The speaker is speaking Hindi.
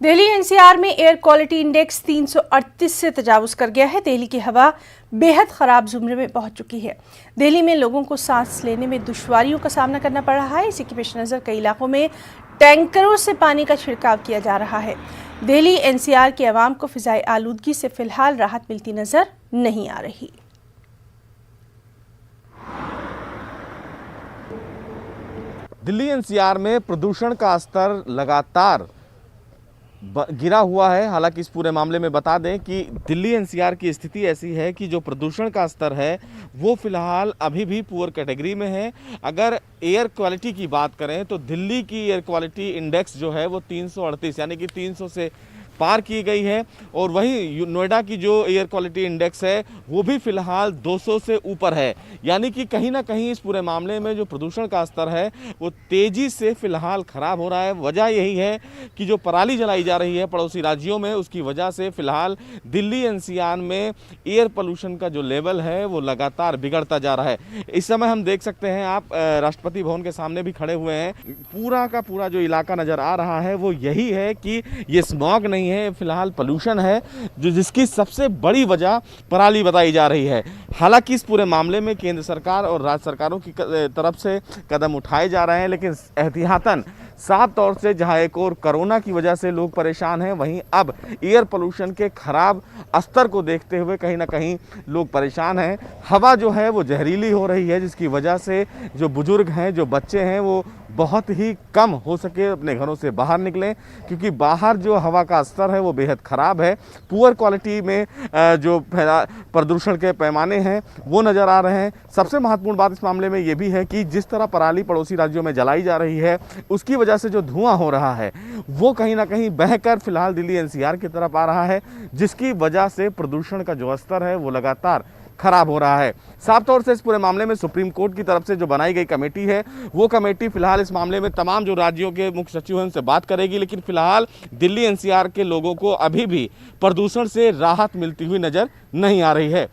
दिल्ली एनसीआर में एयर क्वालिटी इंडेक्स 338 से तजावुज कर गया है। दिल्ली की हवा बेहद ख़राब ज़ुमरे में पहुंच चुकी है। दिल्ली में लोगों को सांस लेने में दुश्वारियों का सामना करना पड़ रहा है। इसी के पेश नज़र कई इलाकों में टैंकरों से पानी का छिड़काव किया जा रहा है। दिल्ली एनसीआर के अवाम को फ़िज़ाई आलूदगी से फ़िलहाल राहत मिलती नज़र नहीं आ रही। दिल्ली एनसीआर में प्रदूषण का स्तर लगातार गिरा हुआ है। हालांकि इस पूरे मामले में बता दें कि दिल्ली एनसीआर की स्थिति ऐसी है कि जो प्रदूषण का स्तर है वो फिलहाल अभी भी पुअर कैटेगरी में है। अगर एयर क्वालिटी की बात करें तो दिल्ली की एयर क्वालिटी इंडेक्स जो है वो 338 यानी कि 300 से पार की गई है, और वहीं नोएडा की जो एयर क्वालिटी इंडेक्स है वो भी फिलहाल 200 से ऊपर है। यानी कि कहीं ना कहीं इस पूरे मामले में जो प्रदूषण का स्तर है वो तेज़ी से फिलहाल ख़राब हो रहा है। वजह यही है कि जो पराली जलाई जा रही है पड़ोसी राज्यों में, उसकी वजह से फिलहाल दिल्ली एनसीआर में एयर पोल्यूशन का जो लेवल है वो लगातार बिगड़ता जा रहा है। इस समय हम देख सकते हैं, आप राष्ट्रपति भवन के सामने भी खड़े हुए हैं, पूरा का पूरा जो इलाका नज़र आ रहा है वो यही है कि ये स्मॉग नहीं है, फिलहाल पोल्यूशन है, जो जिसकी सबसे बड़ी वजह पराली बताई जा रही है। हालांकि इस पूरे मामले में केंद्र सरकार और राज्य सरकारों की तरफ से कदम उठाए जा रहे हैं, लेकिन एहतियातन साफ तौर से जहां एक और कोरोना की वजह से लोग परेशान हैं, वहीं अब एयर पोल्यूशन के खराब स्तर को देखते हुए कहीं ना कहीं लोग परेशान हैं। हवा जो है वो जहरीली हो रही है, जिसकी वजह से जो बुजुर्ग हैं, जो बच्चे हैं, वो बहुत ही कम हो सके अपने घरों से बाहर निकलें, क्योंकि बाहर जो हवा का स्तर है वो बेहद ख़राब है। पुअर क्वालिटी में जो प्रदूषण के पैमाने हैं वो नज़र आ रहे हैं। सबसे महत्वपूर्ण बात इस मामले में ये भी है कि जिस तरह पराली पड़ोसी राज्यों में जलाई जा रही है, उसकी वजह से जो धुआं हो रहा है वो कहीं ना कहीं बहकर फिलहाल दिल्ली एनसीआर की तरफ आ रहा है, जिसकी वजह से प्रदूषण का जो स्तर है वो लगातार खराब हो रहा है। साफ तौर से इस पूरे मामले में सुप्रीम कोर्ट की तरफ से जो बनाई गई कमेटी है वो कमेटी फिलहाल इस मामले में तमाम जो राज्यों के मुख्य सचिव हैं उनसे बात करेगी, लेकिन फिलहाल दिल्ली एनसीआर के लोगों को अभी भी प्रदूषण से राहत मिलती हुई नजर नहीं आ रही है।